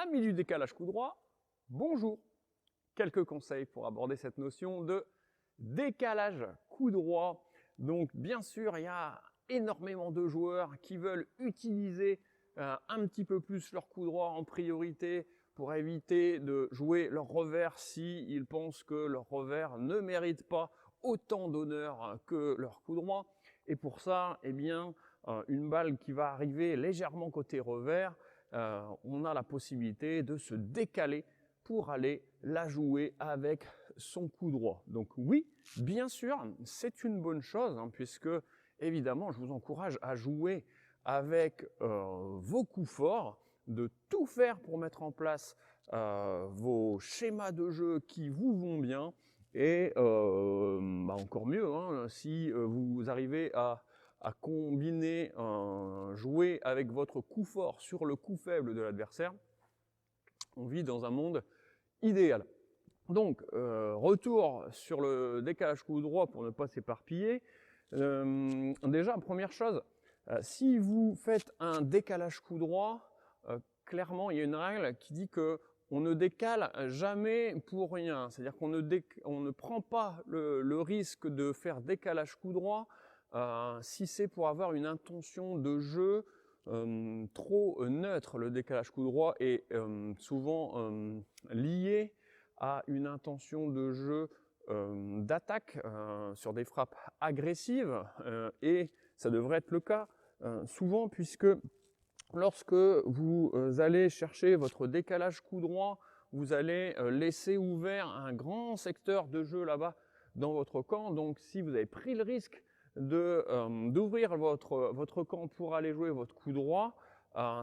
Amis du décalage coup droit, bonjour. Quelques conseils pour aborder cette notion de décalage coup droit. Donc bien sûr, il y a énormément de joueurs qui veulent utiliser un petit peu plus leur coup droit en priorité pour éviter de jouer leur revers s'ils pensent que leur revers ne mérite pas autant d'honneur que leur coup droit. Et pour ça, eh bien, une balle qui va arriver légèrement côté revers, on a la possibilité de se décaler pour aller la jouer avec son coup droit. Donc oui, bien sûr, c'est une bonne chose, puisque évidemment, je vous encourage à jouer avec vos coups forts, de tout faire pour mettre en place vos schémas de jeu qui vous vont bien, et encore mieux, si vous arrivez à combiner jouer avec votre coup fort sur le coup faible de l'adversaire. On vit dans un monde idéal. Donc, retour sur le décalage coup droit pour ne pas s'éparpiller. Déjà, première chose, si vous faites un décalage coup droit, clairement, il y a une règle qui dit que on ne décale jamais pour rien. C'est-à-dire qu'on ne prend pas le risque de faire décalage coup droit si c'est pour avoir une intention de jeu trop neutre. Le décalage coup droit est souvent lié à une intention de jeu d'attaque sur des frappes agressives et ça devrait être le cas souvent, puisque lorsque vous allez chercher votre décalage coup droit, vous allez laisser ouvert un grand secteur de jeu là-bas dans votre camp. Donc si vous avez pris le risque d'ouvrir votre camp pour aller jouer votre coup droit,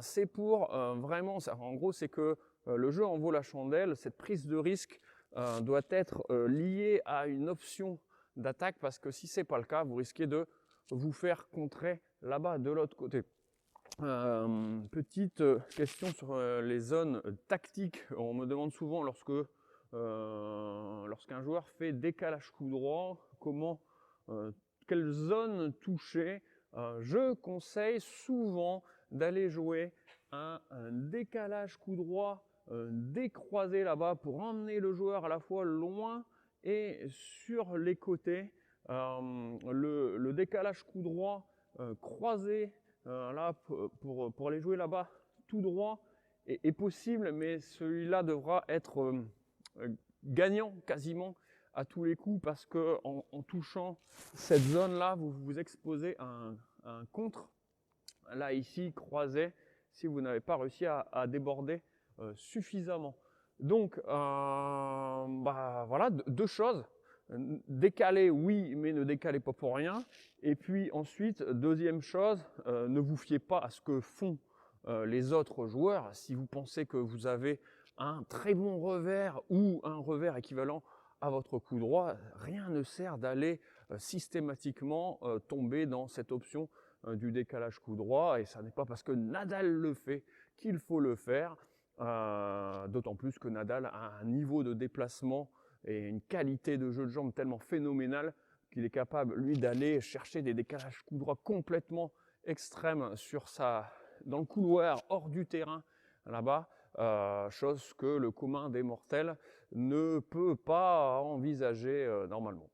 c'est pour vraiment, en gros c'est que le jeu en vaut la chandelle. Cette prise de risque doit être liée à une option d'attaque, parce que si c'est pas le cas, vous risquez de vous faire contrer là-bas de l'autre côté. Petite question sur les zones tactiques. On me demande souvent lorsqu'un joueur fait décalage coup droit, quelle zone toucher. Je conseille souvent d'aller jouer un décalage coup droit décroisé là-bas pour emmener le joueur à la fois loin et sur les côtés. Le décalage coup droit croisé là pour aller jouer là-bas tout droit est possible, mais celui-là devra être gagnant quasiment à tous les coups, parce que en touchant cette zone-là, vous vous exposez à un contre, là ici croisé, si vous n'avez pas réussi à déborder suffisamment. Donc voilà, deux choses. Décaler, oui, mais ne décalez pas pour rien. Et puis ensuite, deuxième chose, ne vous fiez pas à ce que font les autres joueurs. Si vous pensez que vous avez un très bon revers ou un revers équivalent à votre coup droit, rien ne sert d'aller systématiquement tomber dans cette option du décalage coup droit. Et ça n'est pas parce que Nadal le fait qu'il faut le faire. D'autant plus que Nadal a un niveau de déplacement et une qualité de jeu de jambes tellement phénoménale qu'il est capable, lui, d'aller chercher des décalages coup droit complètement extrêmes dans le couloir, hors du terrain, là-bas, chose que le commun des mortels ne peut pas envisager normalement.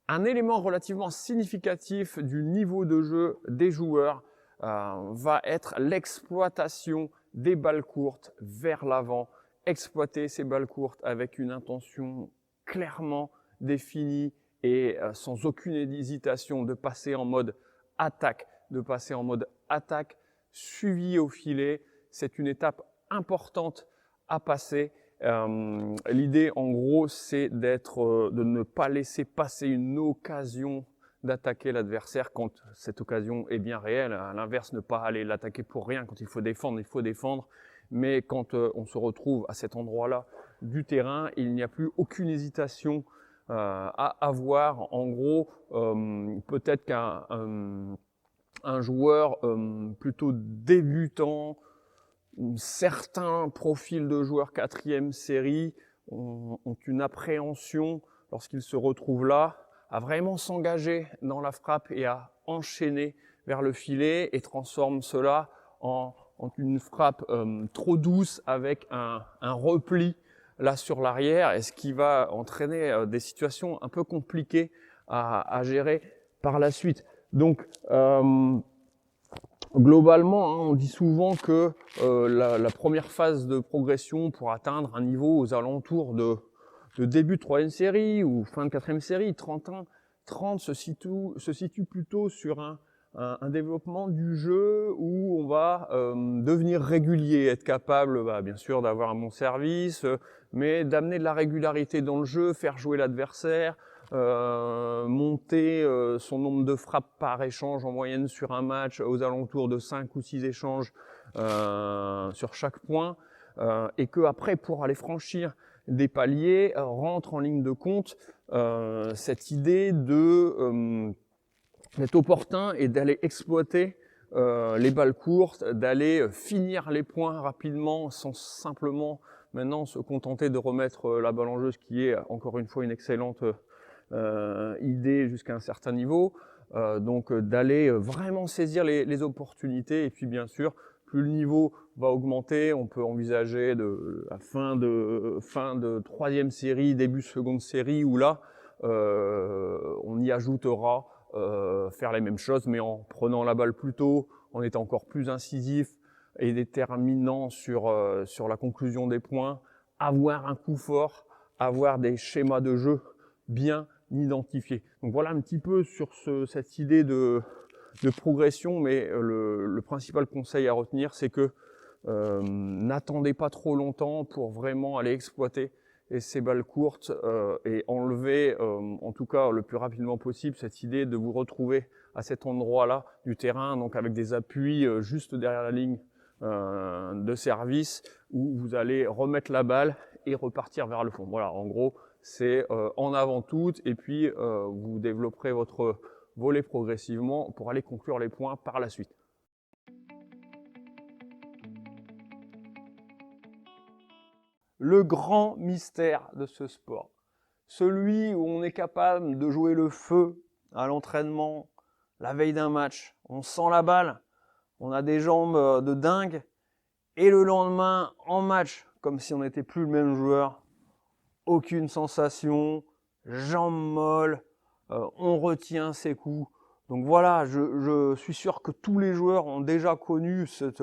Un élément relativement significatif du niveau de jeu des joueurs va être l'exploitation des balles courtes vers l'avant. Exploiter ces balles courtes avec une intention clairement définie et sans aucune hésitation de passer en mode attaque, suivi au filet. C'est une étape importante à passer. L'idée, en gros, c'est de ne pas laisser passer une occasion d'attaquer l'adversaire quand cette occasion est bien réelle. À l'inverse, ne pas aller l'attaquer pour rien. Quand il faut défendre. Mais quand on se retrouve à cet endroit-là du terrain, il n'y a plus aucune hésitation à avoir. En gros, peut-être qu'un joueur plutôt débutant, certains profils de joueurs quatrième série ont une appréhension lorsqu'ils se retrouvent là, à vraiment s'engager dans la frappe et à enchaîner vers le filet et transforment cela en une frappe trop douce avec un repli là sur l'arrière, et ce qui va entraîner des situations un peu compliquées à gérer par la suite. Donc globalement, hein, on dit souvent que la première phase de progression pour atteindre un niveau aux alentours de début de 3e série ou fin de 4e série, 30 se situe plutôt sur un développement du jeu où on va devenir régulier, être capable bien sûr d'avoir un bon service, mais d'amener de la régularité dans le jeu, faire jouer l'adversaire, monter son nombre de frappes par échange en moyenne sur un match aux alentours de 5 ou 6 échanges sur chaque point, et que après, pour aller franchir des paliers, rentre en ligne de compte cette idée d'être opportun et d'aller exploiter les balles courtes, d'aller finir les points rapidement sans simplement maintenant se contenter de remettre la balle en jeu, ce qui est encore une fois une excellente idée jusqu'à un certain niveau. Donc d'aller vraiment saisir les opportunités, et puis bien sûr, plus le niveau va augmenter, on peut envisager la fin de 3e série, début 2e série, où là, on y ajoutera faire les mêmes choses, mais en prenant la balle plus tôt, en étant encore plus incisif et déterminant sur la conclusion des points, avoir un coup fort, avoir des schémas de jeu bien identifiés. Donc voilà un petit peu sur cette idée de progression, mais le principal conseil à retenir, c'est que n'attendez pas trop longtemps pour vraiment aller exploiter ces balles courtes et enlever, en tout cas le plus rapidement possible, cette idée de vous retrouver à cet endroit-là du terrain, donc avec des appuis juste derrière la ligne de service, où vous allez remettre la balle et repartir vers le fond. Voilà, en gros, c'est en avant toute, et puis vous développerez votre volley progressivement pour aller conclure les points par la suite. Le grand mystère de ce sport, celui où on est capable de jouer le feu à l'entraînement, la veille d'un match, on sent la balle, on a des jambes de dingue, et le lendemain, en match, comme si on n'était plus le même joueur, aucune sensation, jambes molles, on retient ses coups. Donc voilà, je suis sûr que tous les joueurs ont déjà connu cette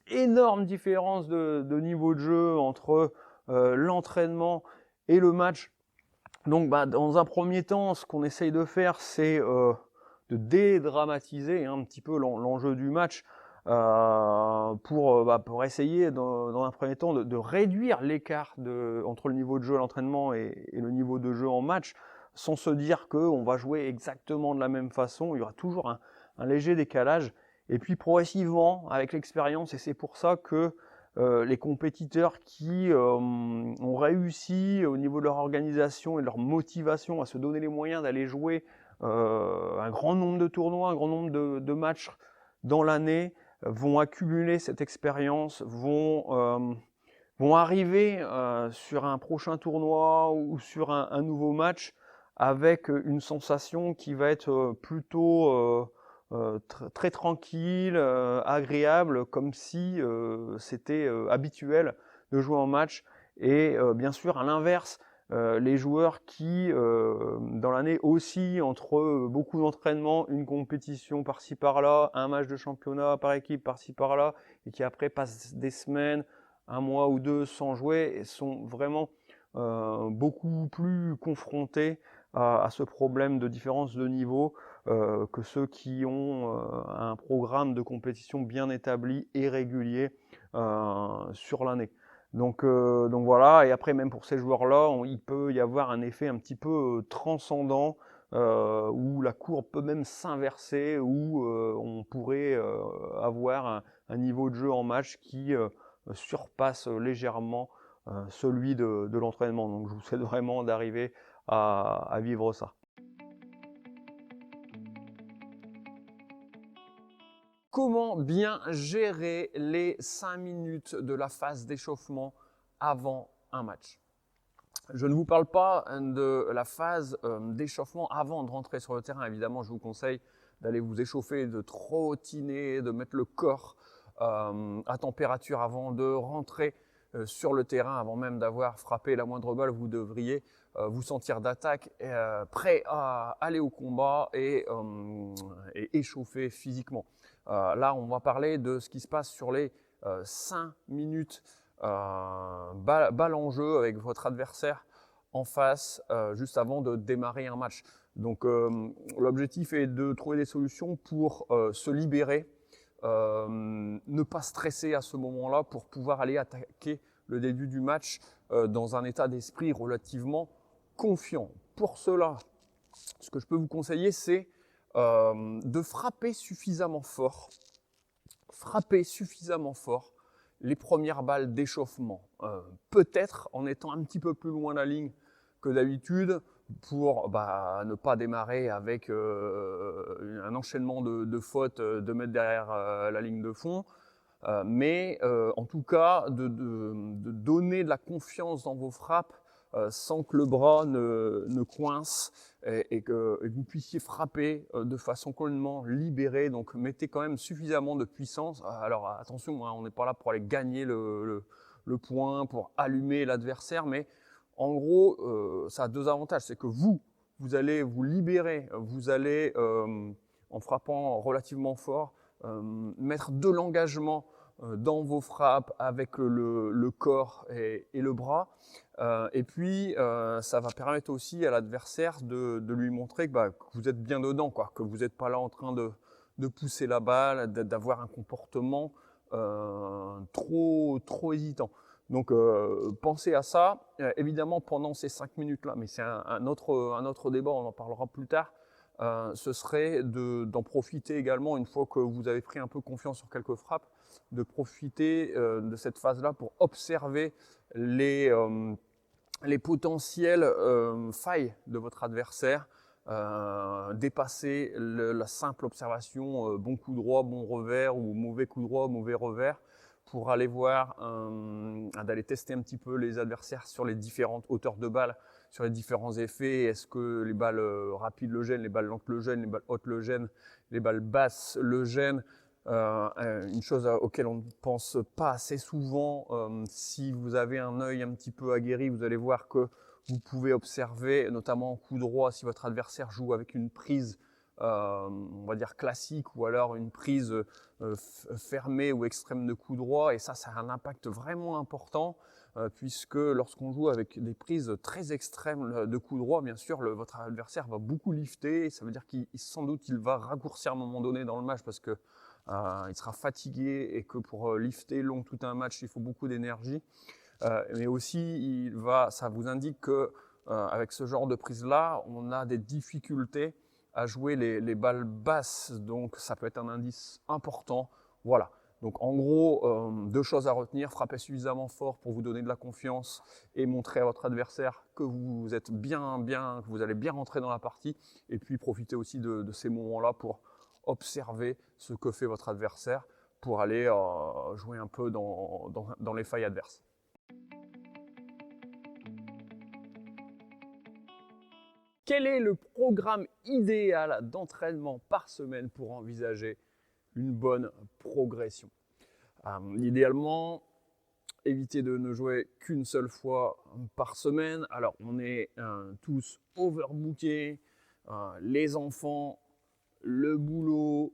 énorme différence de niveau de jeu entre l'entraînement et le match. Donc dans un premier temps, ce qu'on essaye de faire, c'est de dédramatiser un petit peu l'enjeu du match pour essayer dans un premier temps de réduire l'écart entre le niveau de jeu à l'entraînement et le niveau de jeu en match, sans se dire qu'on va jouer exactement de la même façon. Il y aura toujours un léger décalage. Et puis progressivement, avec l'expérience, et c'est pour ça que les compétiteurs qui ont réussi au niveau de leur organisation et de leur motivation à se donner les moyens d'aller jouer un grand nombre de tournois, un grand nombre de matchs dans l'année, vont accumuler cette expérience, vont arriver sur un prochain tournoi ou sur un nouveau match avec une sensation qui va être plutôt très tranquille, agréable, comme si c'était habituel de jouer en match. Et bien sûr, à l'inverse, les joueurs qui, dans l'année aussi, entre beaucoup d'entraînement, une compétition par-ci par-là, un match de championnat par équipe par-ci par-là, et qui après passent des semaines, un mois ou deux sans jouer, et sont vraiment beaucoup plus confrontés à ce problème de différence de niveau que ceux qui ont un programme de compétition bien établi et régulier sur l'année. Donc voilà, et après même pour ces joueurs-là, il peut y avoir un effet un petit peu transcendant où la courbe peut même s'inverser, où on pourrait avoir un niveau de jeu en match qui surpasse légèrement celui de l'entraînement. Donc je vous souhaite vraiment d'arriver à vivre ça. Comment bien gérer les 5 minutes de la phase d'échauffement avant un match? Je ne vous parle pas de la phase d'échauffement avant de rentrer sur le terrain. Évidemment, je vous conseille d'aller vous échauffer, de trottiner, de mettre le corps à température avant de rentrer sur le terrain, avant même d'avoir frappé la moindre balle. Vous devriez vous sentir d'attaque, prêt à aller au combat et échauffé physiquement. Là, on va parler de ce qui se passe sur les 5 minutes balle en jeu avec votre adversaire en face juste avant de démarrer un match. Donc l'objectif est de trouver des solutions pour se libérer, ne pas stresser à ce moment-là pour pouvoir aller attaquer le début du match dans un état d'esprit relativement confiant. Pour cela, ce que je peux vous conseiller, c'est de frapper suffisamment fort les premières balles d'échauffement. Peut-être en étant un petit peu plus loin de la ligne que d'habitude pour ne pas démarrer avec un enchaînement de fautes 2 mètres derrière la ligne de fond. Mais en tout cas, de donner de la confiance dans vos frappes sans que le bras ne coince et que vous puissiez frapper de façon complètement libérée. Donc mettez quand même suffisamment de puissance. Alors attention, hein, on n'est pas là pour aller gagner le point, pour allumer l'adversaire, mais en gros, ça a 2 avantages. C'est que vous allez vous libérer, vous allez, en frappant relativement fort, mettre de l'engagement dans vos frappes avec le corps et le bras. Et puis, ça va permettre aussi à l'adversaire de lui montrer que vous êtes bien dedans, quoi, que vous n'êtes pas là en train de pousser la balle, d'avoir un comportement trop hésitant. Donc, pensez à ça. Évidemment, pendant ces 5 minutes-là, mais c'est un autre débat, on en parlera plus tard, ce serait d'en profiter également, une fois que vous avez pris un peu confiance sur quelques frappes, de profiter de cette phase-là pour observer les potentielles failles de votre adversaire, dépasser la simple observation bon coup droit, bon revers, ou mauvais coup droit, mauvais revers, pour aller voir, d'aller tester un petit peu les adversaires sur les différentes hauteurs de balles, sur les différents effets. Est-ce que les balles rapides le gênent, les balles lentes le gênent, les balles hautes le gênent, les balles basses le gênent. Une chose auquel on ne pense pas assez souvent, si vous avez un œil un petit peu aguerri, vous allez voir que vous pouvez observer, notamment en coup droit, si votre adversaire joue avec une prise, on va dire classique, ou alors une prise fermée ou extrême de coup droit, et ça a un impact vraiment important, puisque lorsqu'on joue avec des prises très extrêmes de coup droit, bien sûr, votre adversaire va beaucoup lifter, et ça veut dire qu'il sans doute il va raccourcir à un moment donné dans le match, parce que il sera fatigué et que pour lifter long tout un match, il faut beaucoup d'énergie. Mais aussi, ça vous indique que avec ce genre de prise-là, on a des difficultés à jouer les balles basses. Donc, ça peut être un indice important. Voilà. Donc, en gros, 2 choses à retenir. Frappez suffisamment fort pour vous donner de la confiance et montrer à votre adversaire que vous êtes que vous allez bien rentrer dans la partie. Et puis, profitez aussi de ces moments-là pour observer ce que fait votre adversaire pour aller jouer un peu dans les failles adverses. Quel est le programme idéal d'entraînement par semaine pour envisager une bonne progression? Idéalement, évitez de ne jouer qu'une seule fois par semaine. Alors, on est tous overbookés, les enfants, le boulot,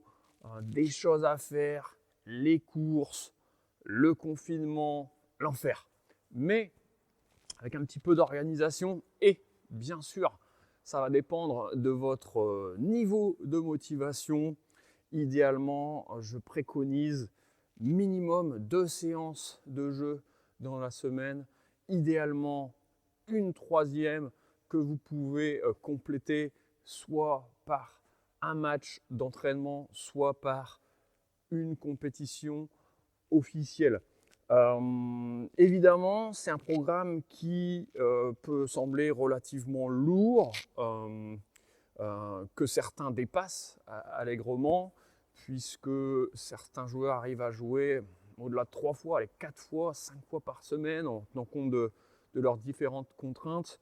des choses à faire, les courses, le confinement, l'enfer. Mais avec un petit peu d'organisation et bien sûr, ça va dépendre de votre niveau de motivation. Idéalement, je préconise minimum 2 séances de jeu dans la semaine. Idéalement, une 3e que vous pouvez compléter soit par un match d'entraînement, soit par une compétition officielle. Évidemment, c'est un programme qui peut sembler relativement lourd, que certains dépassent allègrement, puisque certains joueurs arrivent à jouer au-delà de 3 fois, 4 fois, 5 fois par semaine, en tenant compte de leurs différentes contraintes.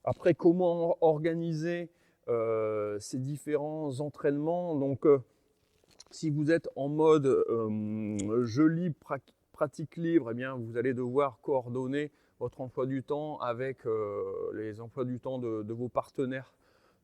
Après, comment organiser ces différents entraînements. Donc, si vous êtes en mode jeu libre, pratique libre, eh bien, vous allez devoir coordonner votre emploi du temps avec les emplois du temps de vos partenaires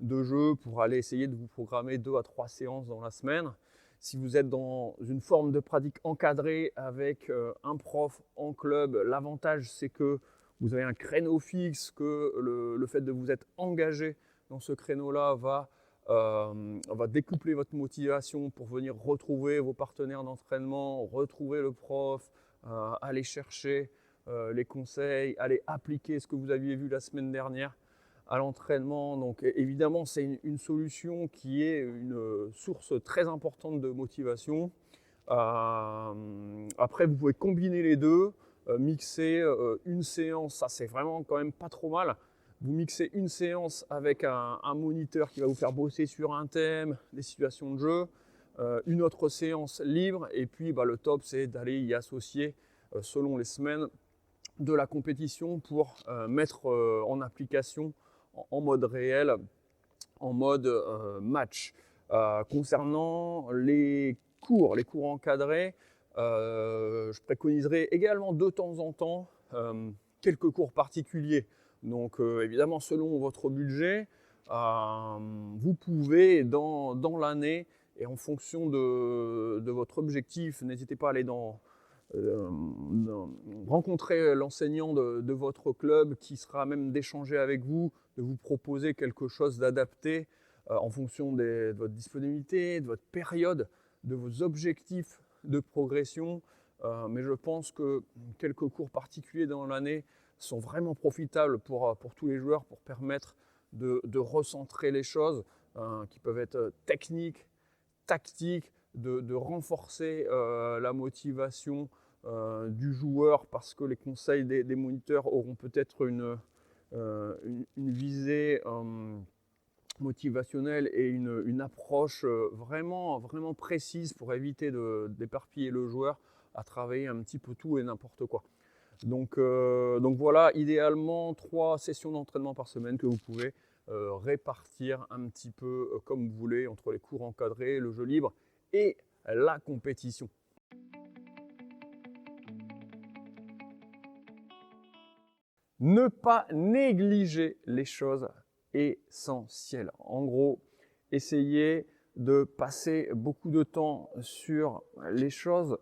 de jeu pour aller essayer de vous programmer 2 à 3 séances dans la semaine. Si vous êtes dans une forme de pratique encadrée avec un prof en club, l'avantage c'est que vous avez un créneau fixe, que le fait de vous être engagé dans ce créneau-là va découpler votre motivation pour venir retrouver vos partenaires d'entraînement, retrouver le prof, aller chercher les conseils, aller appliquer ce que vous aviez vu la semaine dernière à l'entraînement. Donc évidemment, c'est une solution qui est une source très importante de motivation. Après, vous pouvez combiner les deux, mixer une séance, ça c'est vraiment quand même pas trop mal. Vous mixez une séance avec un moniteur qui va vous faire bosser sur un thème, des situations de jeu, une autre séance libre, et puis le top c'est d'aller y associer, selon les semaines, de la compétition pour mettre en application en mode réel, en mode match. Concernant les cours encadrés, je préconiserai également de temps en temps quelques cours particuliers. Donc évidemment, selon votre budget, vous pouvez dans l'année et en fonction de votre objectif, n'hésitez pas à aller rencontrer l'enseignant de votre club qui sera même d'échanger avec vous, de vous proposer quelque chose d'adapté en fonction de votre disponibilité, de votre période, de vos objectifs de progression. Mais je pense que quelques cours particuliers dans l'année sont vraiment profitables pour tous les joueurs, pour permettre de recentrer les choses qui peuvent être techniques, tactiques, de renforcer la motivation du joueur, parce que les conseils des moniteurs auront peut-être une visée motivationnelle et une approche vraiment précise pour éviter d'éparpiller le joueur à travailler un petit peu tout et n'importe quoi. Donc voilà, idéalement 3 sessions d'entraînement par semaine que vous pouvez répartir un petit peu comme vous voulez entre les cours encadrés, le jeu libre et la compétition. Ne pas négliger les choses essentielles. En gros, essayez de passer beaucoup de temps sur les choses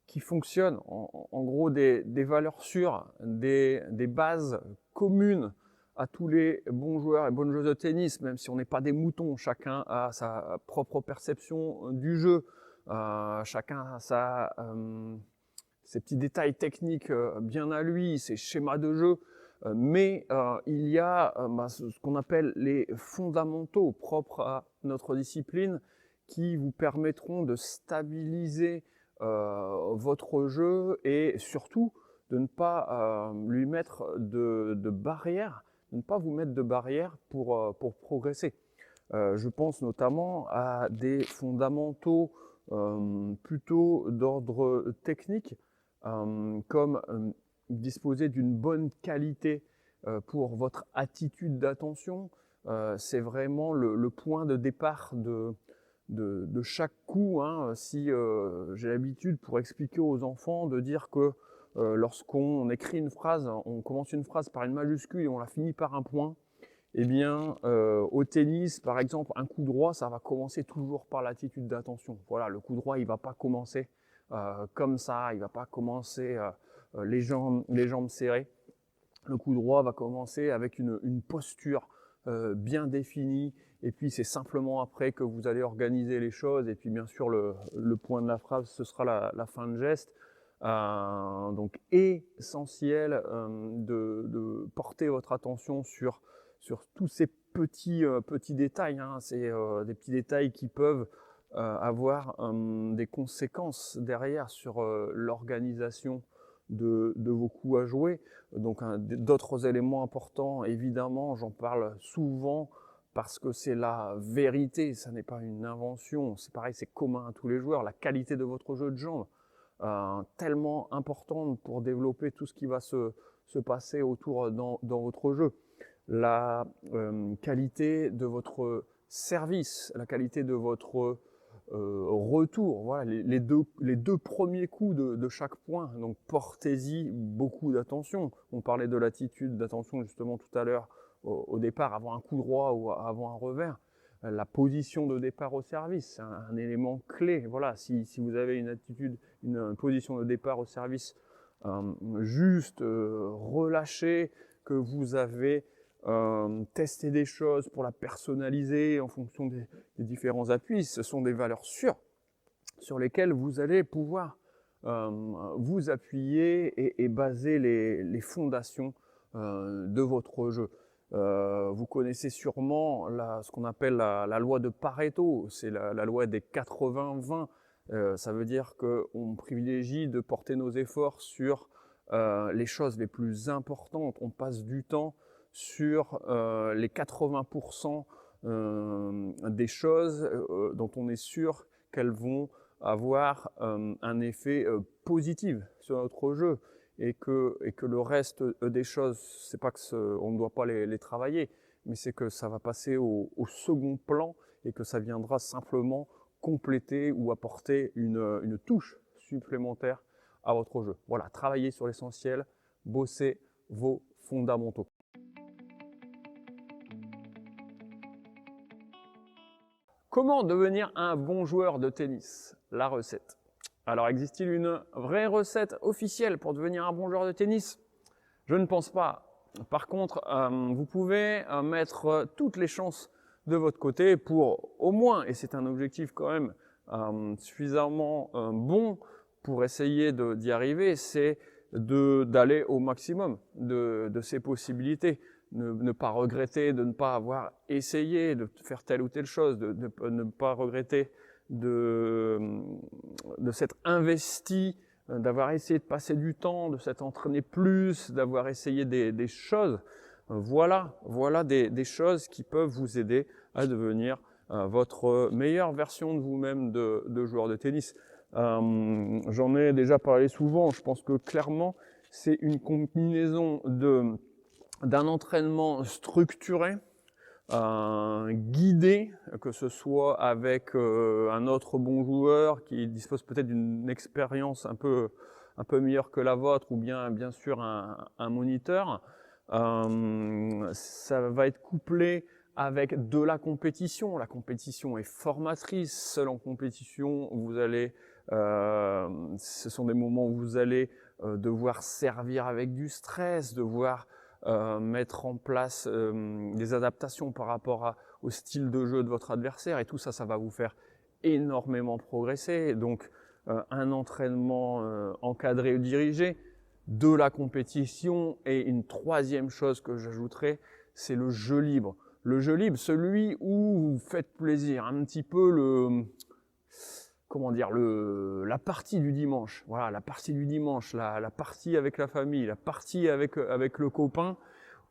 qui fonctionnent, en gros des valeurs sûres, des bases communes à tous les bons joueurs et bonnes joueuses de tennis, même si on n'est pas des moutons, chacun a sa propre perception du jeu, chacun a ses petits détails techniques bien à lui, ses schémas de jeu, mais il y a ce qu'on appelle les fondamentaux propres à notre discipline qui vous permettront de stabiliser votre jeu et surtout de ne pas lui mettre de barrières, de ne pas vous mettre de barrières pour progresser. Je pense notamment à des fondamentaux plutôt d'ordre technique, comme disposer d'une bonne qualité pour votre attitude d'attention. C'est vraiment le point de départ de chaque coup. Si j'ai l'habitude, pour expliquer aux enfants, de dire que lorsqu'on écrit une phrase, on commence une phrase par une majuscule et on la finit par un point, eh bien au tennis par exemple, un coup droit, ça va commencer toujours par l'attitude d'attention. Voilà, le coup droit il va pas commencer comme ça, il va pas commencer les jambes serrées. Le coup droit va commencer avec une posture bien définie, et puis c'est simplement après que vous allez organiser les choses, et puis bien sûr le point de la phrase, ce sera la fin de geste. Donc essentiel de porter votre attention sur tous ces petits détails. C'est des petits détails qui peuvent avoir des conséquences derrière sur l'organisation de vos coups à jouer. Donc d'autres éléments importants, évidemment, j'en parle souvent parce que c'est la vérité, ça n'est pas une invention, c'est pareil, c'est commun à tous les joueurs, la qualité de votre jeu de jambes, tellement importante pour développer tout ce qui va se passer autour dans votre jeu. la qualité de votre service, la qualité de votre retour. Voilà, les deux premiers coups de chaque point. Donc portez-y beaucoup d'attention. On parlait de l'attitude d'attention justement tout à l'heure au départ, avant un coup droit ou avant un revers. La position de départ au service, c'est un élément clé. Voilà, si vous avez une attitude, une position de départ au service juste, relâchée, que vous avez testé des choses pour la personnaliser en fonction des différents appuis, ce sont des valeurs sûres sur lesquelles vous allez pouvoir vous appuyer et baser les fondations de votre jeu. Vous connaissez sûrement ce qu'on appelle la loi de Pareto, c'est la loi des 80-20. Ça veut dire qu'on privilégie de porter nos efforts sur les choses les plus importantes. On passe du temps sur les 80% des choses dont on est sûr qu'elles vont avoir un effet positif sur notre jeu. Et que le reste des choses, c'est pas on ne doit pas les travailler, mais c'est que ça va passer au second plan et que ça viendra simplement compléter ou apporter une touche supplémentaire à votre jeu. Voilà, travaillez sur l'essentiel, bossez vos fondamentaux. Comment devenir un bon joueur de tennis? La recette. Alors, existe-t-il une vraie recette officielle pour devenir un bon joueur de tennis? Je ne pense pas. Par contre, vous pouvez mettre toutes les chances de votre côté pour au moins, et c'est un objectif quand même suffisamment bon pour essayer d'y arriver, c'est d'aller au maximum de ses possibilités. Ne pas regretter de ne pas avoir essayé de faire telle ou telle chose, de ne pas regretter de s'être investi, d'avoir essayé de passer du temps, de s'être entraîné plus, d'avoir essayé des choses. Voilà des choses qui peuvent vous aider à devenir votre meilleure version de vous-même de joueur de tennis. J'en ai déjà parlé souvent, je pense que clairement, c'est une combinaison d'un entraînement structuré, guidé, que ce soit avec un autre bon joueur qui dispose peut-être d'une expérience un peu meilleure que la vôtre, ou bien sûr un moniteur. Ça va être couplé avec de la compétition. La compétition est formatrice. Seul en compétition, ce sont des moments où vous allez devoir servir avec du stress, devoir mettre en place des adaptations par rapport au style de jeu de votre adversaire, et tout ça, ça va vous faire énormément progresser. Donc un entraînement encadré ou dirigé, de la compétition, et une troisième chose que j'ajouterais, c'est le jeu libre. Le jeu libre, celui où vous faites plaisir, un petit peu la partie du dimanche. Voilà, la partie du dimanche, la partie avec la famille, la partie avec le copain,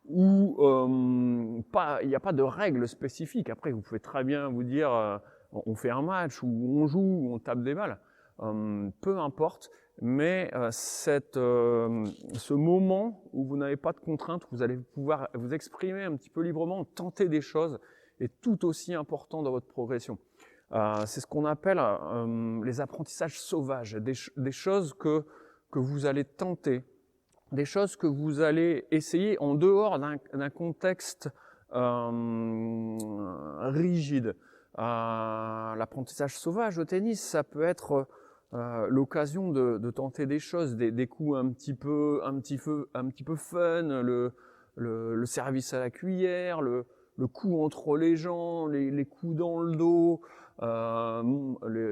où il n'y a pas de règles spécifiques. Après, vous pouvez très bien vous dire on fait un match, ou on joue, ou on tape des balles. Peu importe, mais ce moment où vous n'avez pas de contraintes, où vous allez pouvoir vous exprimer un petit peu librement, tenter des choses, est tout aussi important dans votre progression. C'est ce qu'on appelle les apprentissages sauvages, des choses que vous allez tenter, des choses que vous allez essayer en dehors d'un contexte rigide. L'apprentissage sauvage au tennis, ça peut être l'occasion de tenter des choses, des coups un petit peu fun, le service à la cuillère, le coup entre les jambes, les coups dans le dos,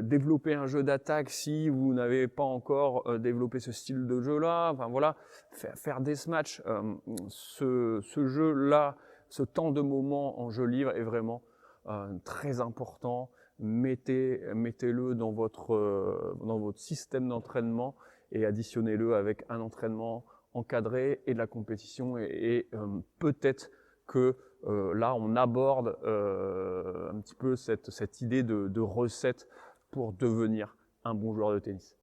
développer un jeu d'attaque si vous n'avez pas encore développé ce style de jeu-là. Enfin voilà, faire des matchs, ce jeu-là, ce temps de moment en jeu libre est vraiment très important. Mettez-le dans votre système d'entraînement et additionnez-le avec un entraînement encadré et de la compétition, et peut-être que là on aborde un petit peu cette idée de recette pour devenir un bon joueur de tennis.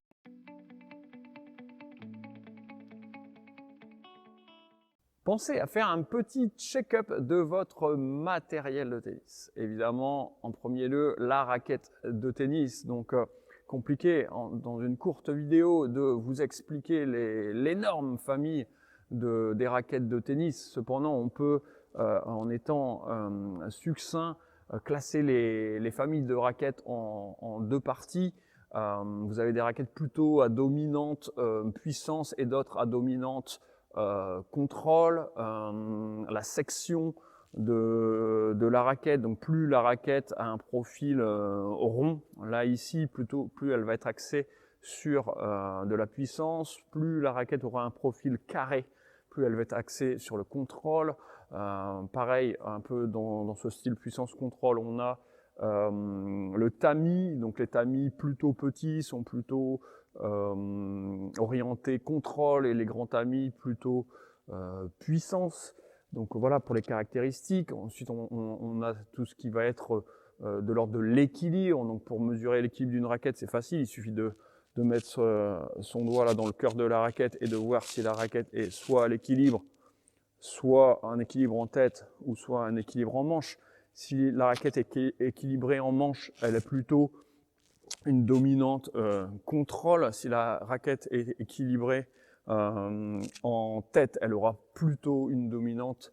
Pensez à faire un petit check-up de votre matériel de tennis. Évidemment, en premier lieu, la raquette de tennis. Donc, compliqué dans une courte vidéo de vous expliquer l'énorme famille des raquettes de tennis. Cependant, on peut, en étant succinct, classer les familles de raquettes en deux parties. Vous avez des raquettes plutôt à dominante puissance et d'autres à dominante contrôle. La section de la raquette, donc plus la raquette a un profil rond, là ici plutôt plus elle va être axée sur de la puissance, plus la raquette aura un profil carré, plus elle va être axée sur le contrôle. Pareil, un peu dans ce style puissance-contrôle, on a le tamis. Donc les tamis plutôt petits sont plutôt orientés contrôle et les grands tamis plutôt puissance. Donc voilà pour les caractéristiques. Ensuite on a tout ce qui va être de l'ordre de l'équilibre. Donc pour mesurer l'équilibre d'une raquette, c'est facile, il suffit de mettre son doigt là dans le cœur de la raquette et de voir si la raquette est soit à l'équilibre, soit un équilibre en tête ou soit un équilibre en manche. Si la raquette est équilibrée en manche, elle est plutôt une dominante contrôle. Si la raquette est équilibrée en tête, elle aura plutôt une dominante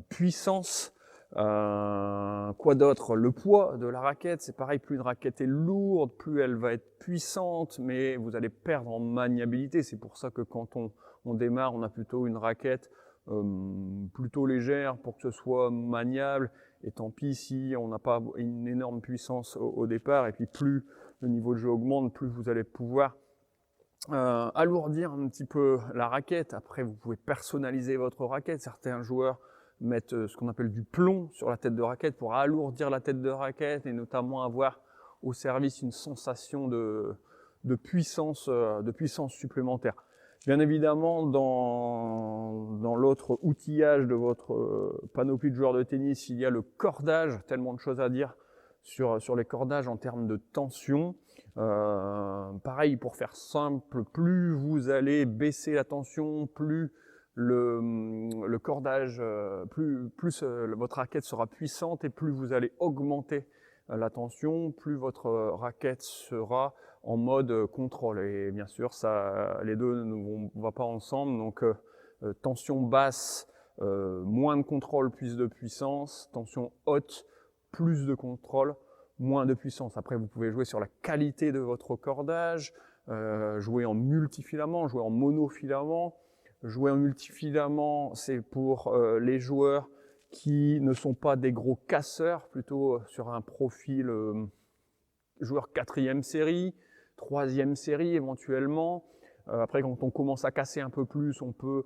puissance. Quoi d'autre? Le poids de la raquette, c'est pareil, plus une raquette est lourde, plus elle va être puissante, mais vous allez perdre en maniabilité. C'est pour ça que quand on démarre, on a plutôt une raquette plutôt légère pour que ce soit maniable, et tant pis si on n'a pas une énorme puissance au départ, et puis plus le niveau de jeu augmente, plus vous allez pouvoir alourdir un petit peu la raquette. Après, vous pouvez personnaliser votre raquette. Certains joueurs mettent ce qu'on appelle du plomb sur la tête de raquette pour alourdir la tête de raquette et notamment avoir au service une sensation de puissance supplémentaire. Bien évidemment, dans l'autre outillage de votre panoplie de joueurs de tennis, il y a le cordage, tellement de choses à dire sur les cordages en termes de tension. Pareil, pour faire simple, plus vous allez baisser la tension, plus le cordage, plus votre raquette sera puissante et plus vous allez augmenter la tension, plus votre raquette sera en mode contrôle. Et bien sûr, les deux ne vont pas ensemble. Donc, tension basse, moins de contrôle, plus de puissance. Tension haute, plus de contrôle, moins de puissance. Après, vous pouvez jouer sur la qualité de votre cordage, jouer en multifilament, jouer en monofilament. Jouer en multifilament, c'est pour les joueurs qui ne sont pas des gros casseurs, plutôt sur un profil joueur 4e série, 3e série éventuellement. Après, quand on commence à casser un peu plus, on peut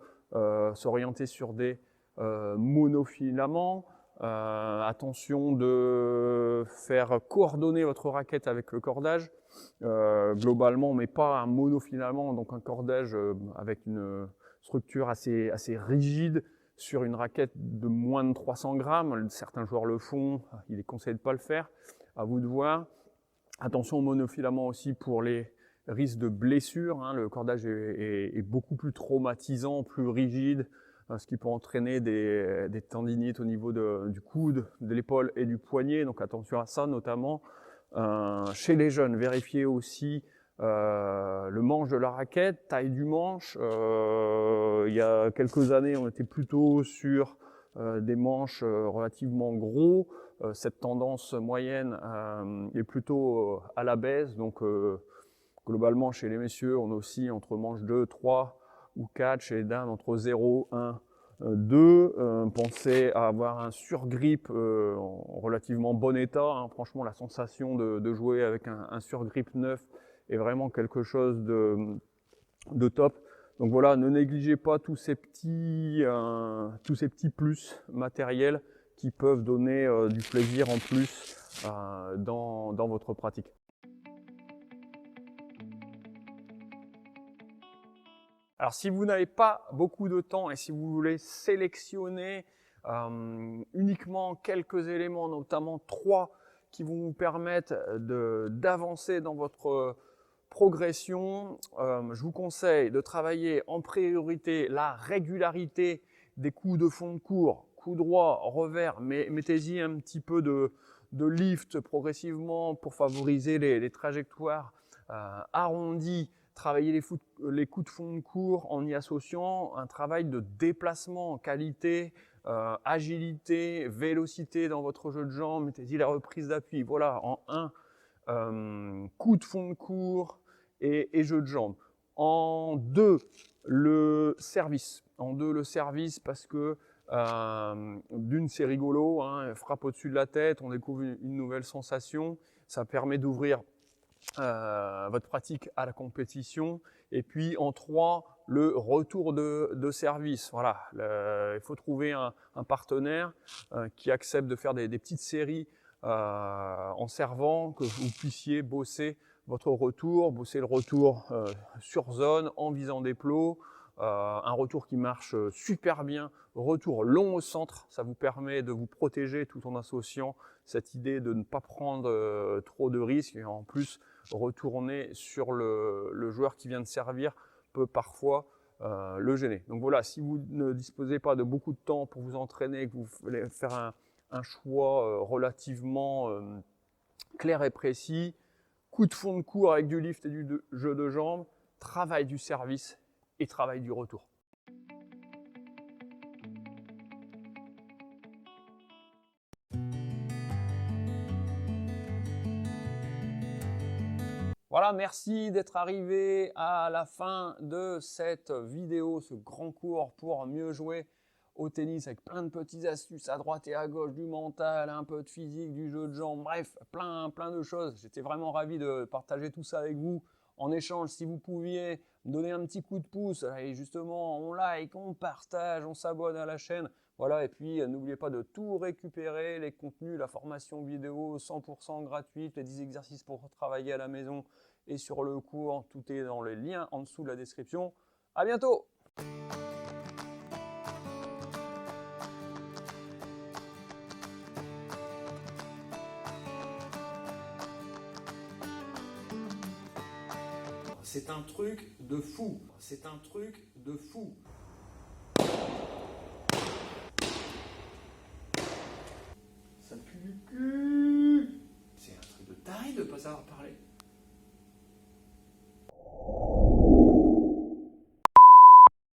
s'orienter sur des monofilaments. Attention de faire coordonner votre raquette avec le cordage. Globalement, on ne met pas un monofilament, donc un cordage avec une structure assez rigide sur une raquette de moins de 300 grammes. Certains joueurs le font, il est conseillé de ne pas le faire, à vous de voir. Attention au monofilament aussi pour les risques de blessure. Le cordage est beaucoup plus traumatisant, plus rigide, ce qui peut entraîner des tendinites au niveau du coude, de l'épaule et du poignet. Donc attention à ça notamment. Chez les jeunes, vérifiez aussi le manche de la raquette, taille du manche. Il y a quelques années, on était plutôt sur des manches relativement gros. Cette tendance moyenne est plutôt à la baisse. Donc globalement, chez les messieurs, on oscille entre manches 2, 3 ou 4. Chez les dames, entre 0, 1, 2. Pensez à avoir un surgrip en relativement bon état. Franchement, la sensation de jouer avec un surgrip neuf est vraiment quelque chose de top. Donc voilà, ne négligez pas tous ces petits plus matériels qui peuvent donner du plaisir en plus dans votre pratique. Alors si vous n'avez pas beaucoup de temps et si vous voulez sélectionner uniquement quelques éléments, notamment 3 qui vont vous permettre d'avancer dans votre progression, je vous conseille de travailler en priorité la régularité des coups de fond de cours, coup droit, revers, mais mettez-y un petit peu de lift progressivement pour favoriser les trajectoires arrondies. Travaillez les coups de fond de cours en y associant un travail de déplacement, qualité, agilité, vélocité dans votre jeu de jambes. Mettez-y la reprise d'appui. Voilà, en 1, coup de fond de cours et jeu de jambes. En 2, le service. En 2, le service parce que d'une, c'est rigolo, hein, frappe au-dessus de la tête, on découvre une nouvelle sensation. Ça permet d'ouvrir votre pratique à la compétition. Et puis en 3, le retour de service. Voilà, il faut trouver un partenaire qui accepte de faire des petites séries en servant, que vous puissiez bosser votre retour, bosser le retour sur zone en visant des plots. Un retour qui marche super bien, retour long au centre, ça vous permet de vous protéger tout en associant cette idée de ne pas prendre trop de risques et en plus retourner sur le joueur qui vient de servir peut parfois le gêner. Donc voilà, si vous ne disposez pas de beaucoup de temps pour vous entraîner, que vous voulez faire un choix relativement clair et précis, coup de fond de cours avec du lift et du jeu de jambes, travail du service et travail du retour. Voilà, merci d'être arrivé à la fin de cette vidéo, ce grand cours pour mieux jouer au tennis avec plein de petites astuces à droite et à gauche, du mental, un peu de physique, du jeu de jambes, bref, plein de choses. J'étais vraiment ravi de partager tout ça avec vous. En échange, si vous pouviez me donner un petit coup de pouce, et justement, on like, on partage, on s'abonne à la chaîne. Voilà, et puis n'oubliez pas de tout récupérer, les contenus, la formation vidéo 100% gratuite, les 10 exercices pour travailler à la maison et sur le cours, tout est dans les liens en dessous de la description. À bientôt! C'est un truc de fou. C'est un truc de fou. Ça pue du cul. C'est un truc de taré de ne pas savoir parler.